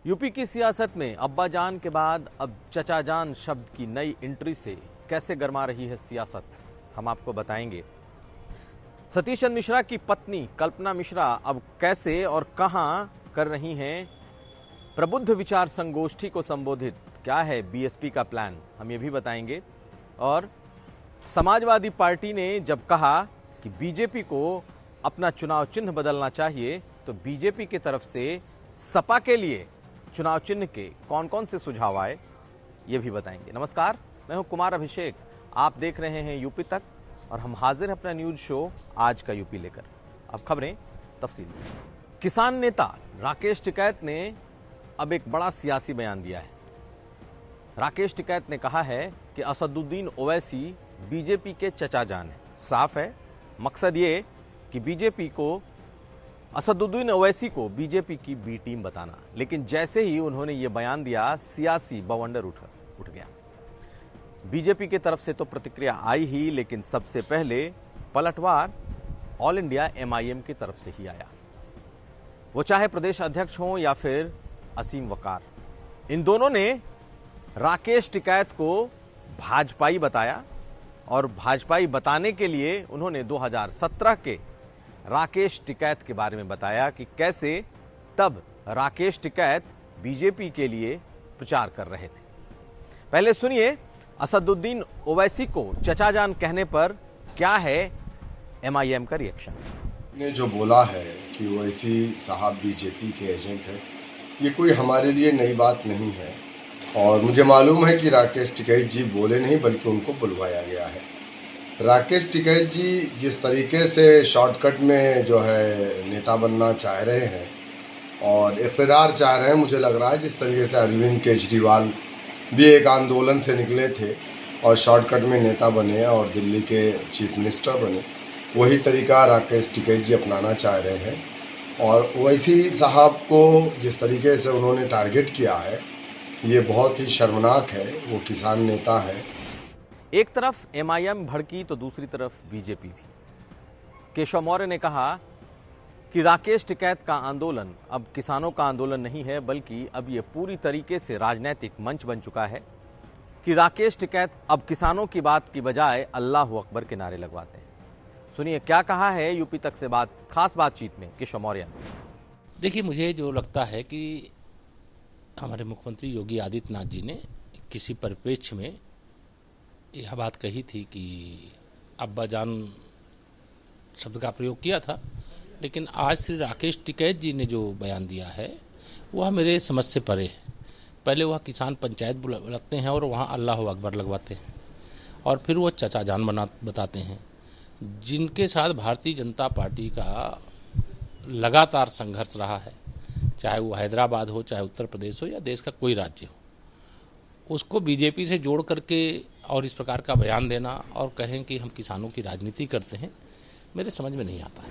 UP की सियासत में अब्बा जान के बाद अब चचा जान शब्द की नई एंट्री से कैसे गरमा रही है सियासत, हम आपको बताएंगे। सतीश चंद्र मिश्रा की पत्नी कल्पना मिश्रा अब कैसे और कहां कर रही हैं प्रबुद्ध विचार संगोष्ठी को संबोधित, क्या है बीएसपी का प्लान, हम ये भी बताएंगे। और समाजवादी पार्टी ने जब कहा कि बीजेपी को अपना चुनाव चिन्ह बदलना चाहिए, तो बीजेपी की तरफ से सपा के लिए चुनाव चिन्ह के कौन कौन से सुझाव आए, ये भी बताएंगे। नमस्कार, मैं हूं कुमार अभिषेक, आप देख रहे हैं यूपी तक और हम हाजिर हैं अपना न्यूज शो आज का यूपी लेकर। अब खबरें तफसील से। किसान नेता राकेश टिकैत ने अब एक बड़ा सियासी बयान दिया है। राकेश टिकैत ने कहा है कि असदुद्दीन ओवैसी बीजेपी के चचा जान है। साफ है, मकसद ये कि बीजेपी को असदुद्दीन ओवैसी को बीजेपी की बी टीम बताना। लेकिन जैसे ही उन्होंने ये बयान दिया, सियासी बवंडर उठ गया। बीजेपी की तरफ से तो प्रतिक्रिया आई ही, लेकिन सबसे पहले पलटवार ऑल इंडिया एमआईएम की तरफ से ही आया। वो चाहे प्रदेश अध्यक्ष हों या फिर असीम वकार, इन दोनों ने राकेश टिकैत को भाजपाई बताया और भाजपाई बताने के लिए उन्होंने 2017 के राकेश टिकैत के बारे में बताया कि कैसे तब राकेश टिकैत बीजेपी के लिए प्रचार कर रहे थे। पहले सुनिए असदुद्दीन ओवैसी को चचा जान कहने पर क्या है एमआईएम का रिएक्शन। ने जो बोला है कि ओवैसी साहब बीजेपी के एजेंट है, ये कोई हमारे लिए नई बात नहीं है और मुझे मालूम है कि राकेश टिकैत जी बोले नहीं बल्कि उनको बुलवाया गया है। राकेश टिकैत जी जिस तरीके से शॉर्टकट में जो है नेता बनना चाह रहे हैं और इक़्तिदार चाह रहे हैं, मुझे लग रहा है जिस तरीके से अरविंद केजरीवाल भी एक आंदोलन से निकले थे और शॉर्टकट में नेता बने और दिल्ली के चीफ मिनिस्टर बने, वही तरीका राकेश टिकैत जी अपनाना चाह रहे हैं। और ओवैसी साहब को जिस तरीके से उन्होंने टारगेट किया है, ये बहुत ही शर्मनाक है। वो किसान नेता है। एक तरफ एमआईएम भड़की तो दूसरी तरफ बीजेपी भी। केशव मौर्य ने कहा कि राकेश टिकैत का आंदोलन अब किसानों का आंदोलन नहीं है, बल्कि अब ये पूरी तरीके से राजनीतिक मंच बन चुका है कि राकेश टिकैत अब किसानों की बात की बजाय अल्लाह अकबर के नारे लगवाते हैं। सुनिए क्या कहा है यूपी तक से खास बातचीत में केशव मौर्य ने। देखिए, मुझे जो लगता है कि हमारे मुख्यमंत्री योगी आदित्यनाथ जी ने किसी परिप्रेक्ष्य में यह बात कही थी कि अब्बा जान शब्द का प्रयोग किया था, लेकिन आज श्री राकेश टिकैत जी ने जो बयान दिया है वह मेरे समझ से परे है। पहले वह किसान पंचायत बुलाते हैं और वहाँ अल्लाह अकबर लगवाते हैं और फिर वह चचा जान बताते हैं, जिनके साथ भारतीय जनता पार्टी का लगातार संघर्ष रहा है, चाहे वो हैदराबाद हो, चाहे उत्तर प्रदेश हो या देश का कोई राज्य हो। उसको बीजेपी से जोड़ करके और इस प्रकार का बयान देना और कहें कि हम किसानों की राजनीति करते हैं, मेरे समझ में नहीं आता है।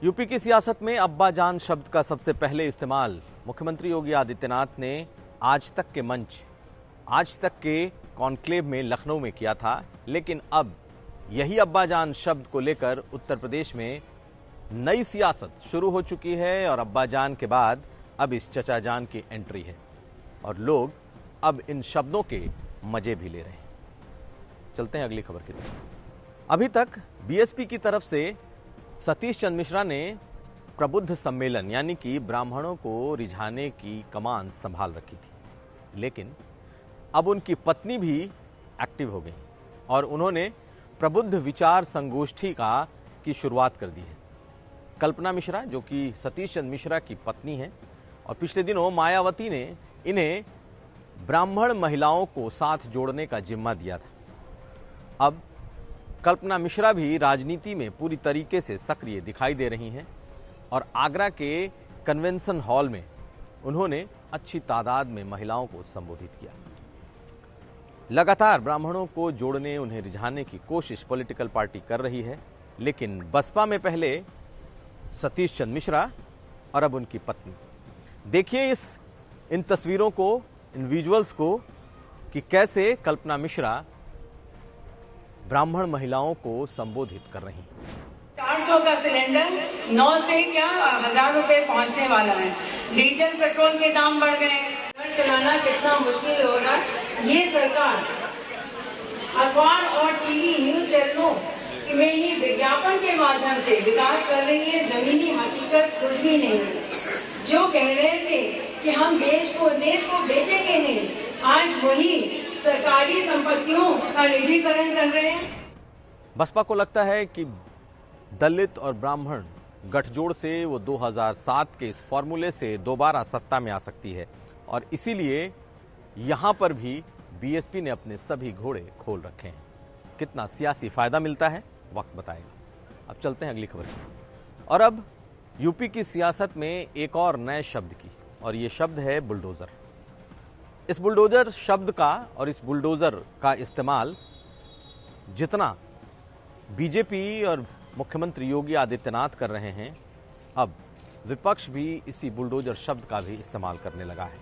यूपी की सियासत में अब्बा जान शब्द का सबसे पहले इस्तेमाल मुख्यमंत्री योगी आदित्यनाथ ने आज तक के मंच, आज तक के कॉन्क्लेव में लखनऊ में किया था। लेकिन अब यही अब्बा जान शब्द को लेकर उत्तर प्रदेश में नई सियासत शुरू हो चुकी है और अब्बा जान के बाद अब इस चचा जान की एंट्री है और लोग अब इन शब्दों के मजे भी ले रहे हैं। चलते हैं अगली खबर की तरफ। अभी तक बीएसपी की तरफ से सतीश चंद्र मिश्रा ने प्रबुद्ध सम्मेलन यानी कि ब्राह्मणों को रिझाने की कमान संभाल रखी थी, लेकिन अब उनकी पत्नी भी एक्टिव हो गई और उन्होंने प्रबुद्ध विचार संगोष्ठी की शुरुआत कर दी है। कल्पना मिश्रा, जो कि सतीश चंद्र मिश्रा की पत्नी है, और पिछले दिनों मायावती ने इन्हें ब्राह्मण महिलाओं को साथ जोड़ने का जिम्मा दिया था। अब कल्पना मिश्रा भी राजनीति में पूरी तरीके से सक्रिय दिखाई दे रही हैं और आगरा के कन्वेंशन हॉल में उन्होंने अच्छी तादाद में महिलाओं को संबोधित किया। लगातार ब्राह्मणों को जोड़ने, उन्हें रिझाने की कोशिश पॉलिटिकल पार्टी कर रही है, लेकिन बसपा में पहले सतीश चंद्र मिश्रा और अब उनकी पत्नी। देखिए इन तस्वीरों को, इन विजुअल्स को, कि कैसे कल्पना मिश्रा ब्राह्मण महिलाओं को संबोधित कर रही हैं। 400 का सिलेंडर 9 से क्या 1000 रुपए पहुंचने वाला है। डीजल पेट्रोल के दाम बढ़ गए, घर चलाना कितना मुश्किल हो रहा है। ये सरकार अखबार और टीवी न्यूज चैनलों में ही विज्ञापन के माध्यम से विकास कर रही है, जमीनी हकीकत कुछ भी नहीं है। जो कह रहे थे कि हम देश को बेचेंगे नहीं, आज वही सरकारी संपत्तियों का निजीकरण कर रहे हैं। बसपा को लगता है कि दलित और ब्राह्मण गठजोड़ से वो 2007 के इस फॉर्मूले से दोबारा सत्ता में आ सकती है और इसीलिए यहां पर भी बीएसपी ने अपने सभी घोड़े खोल रखे हैं। कितना सियासी फायदा मिलता है वक्त बताएगा। अब चलते हैं अगली खबर की। और अब यूपी की सियासत में एक और नए शब्द की, और ये शब्द है बुलडोजर। इस बुलडोजर शब्द का और इस बुलडोजर का इस्तेमाल जितना बीजेपी और मुख्यमंत्री योगी आदित्यनाथ कर रहे हैं, अब विपक्ष भी इसी बुलडोजर शब्द का भी इस्तेमाल करने लगा है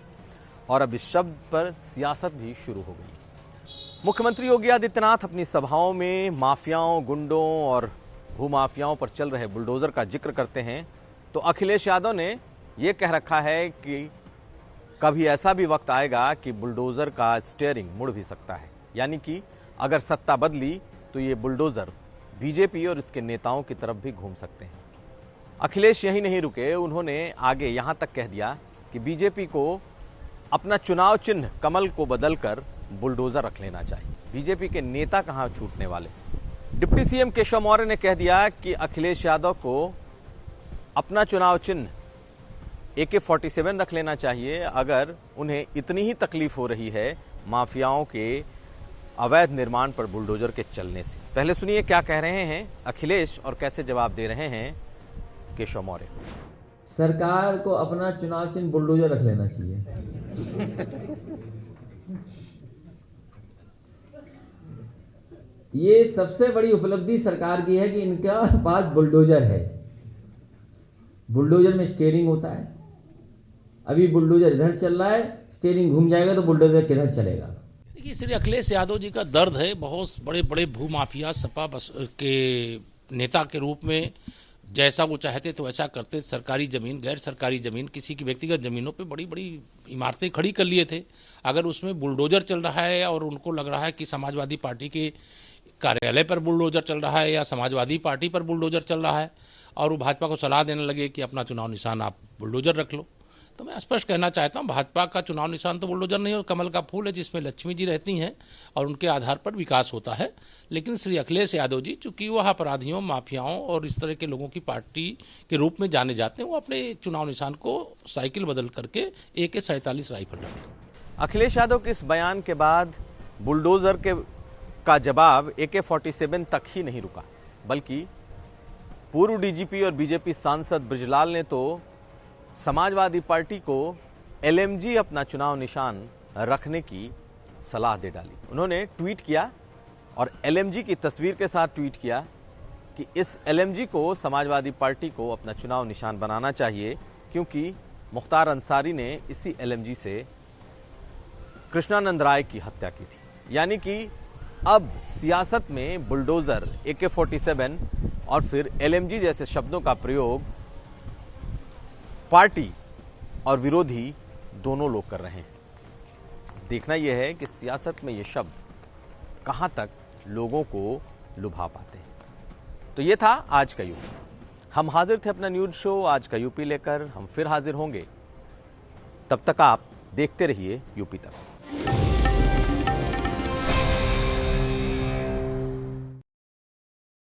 और अब इस शब्द पर सियासत भी शुरू हो गई। मुख्यमंत्री योगी आदित्यनाथ अपनी सभाओं में माफियाओं, गुंडों और भूमाफियाओं पर चल रहे बुलडोजर का जिक्र करते हैं तो अखिलेश यादव ने यह कह रखा है कि कभी ऐसा भी वक्त आएगा कि बुलडोजर का स्टीयरिंग मुड़ भी सकता है, यानी कि अगर सत्ता बदली तो ये बुलडोजर बीजेपी और इसके नेताओं की तरफ भी घूम सकते हैं। अखिलेश यही नहीं रुके, उन्होंने आगे यहां तक कह दिया कि बीजेपी को अपना चुनाव चिन्ह कमल को बदलकर बुलडोजर रख लेना चाहिए। बीजेपी के नेता कहां छूटने वाले। डिप्टी सीएम केशव मौर्य ने कह दिया कि अखिलेश यादव को अपना चुनाव चिन्ह AK-47 रख लेना चाहिए अगर उन्हें इतनी ही तकलीफ हो रही है माफियाओं के अवैध निर्माण पर बुलडोजर के चलने से। पहले सुनिए क्या कह रहे हैं अखिलेश और कैसे जवाब दे रहे हैं केशव मौर्य। सरकार को अपना चुनाव चिन्ह बुलडोजर रख लेना चाहिए। ये सबसे बड़ी उपलब्धि सरकार की है कि इनका पास बुलडोजर है। बुलडोजर में स्टीयरिंग होता है। अभी बुलडोजर इधर चल रहा है, स्टीयरिंग घूम जाएगा तो बुलडोजर किधर चलेगा। देखिए, श्री अखिलेश यादव जी का दर्द है। बहुत बड़े बड़े भूमाफिया सपा के नेता के रूप में जैसा वो चाहते तो वैसा करते। सरकारी जमीन, गैर सरकारी जमीन, किसी की व्यक्तिगत जमीनों पे बड़ी बड़ी इमारतें खड़ी कर लिए थे। अगर उसमें बुलडोजर चल रहा है और उनको लग रहा है कि समाजवादी पार्टी के कार्यालय पर बुलडोजर चल रहा है या समाजवादी पार्टी पर बुलडोजर चल रहा है और वो भाजपा को सलाह देने लगे कि अपना चुनाव निशान आप बुलडोजर रख लो, तो मैं स्पष्ट कहना चाहता हूं भाजपा का चुनाव निशान तो बुलडोजर नहीं और कमल का फूल है, जिसमें लक्ष्मी जी रहती हैं और उनके आधार पर विकास होता है। लेकिन श्री अखिलेश यादव जी चूंकि वह अपराधियों, माफियाओं और इस तरह के लोगों की पार्टी के रूप में जाने जाते हैं, वो अपने चुनाव निशान को साइकिल बदल करके AK-47 राइफल रखें। अखिलेश यादव के इस बयान के बाद बुलडोजर का जवाब AK-47 तक ही नहीं रुका, बल्कि पूर्व डीजीपी और बीजेपी सांसद ब्रजलाल ने तो समाजवादी पार्टी को LMG अपना चुनाव निशान रखने की सलाह दे डाली। उन्होंने ट्वीट किया और LMG की तस्वीर के साथ ट्वीट किया कि इस LMG को समाजवादी पार्टी को अपना चुनाव निशान बनाना चाहिए, क्योंकि मुख्तार अंसारी ने इसी LMG से कृष्णानंद राय की हत्या की थी। यानी कि अब सियासत में बुलडोजर, AK-47 और फिर LMG जैसे शब्दों का प्रयोग पार्टी और विरोधी दोनों लोग कर रहे हैं। देखना यह है कि सियासत में ये शब्द कहां तक लोगों को लुभा पाते हैं। तो ये था आज का यूपी। हम हाजिर थे अपना न्यूज शो आज का यूपी लेकर। हम फिर हाजिर होंगे, तब तक आप देखते रहिए यूपी तक।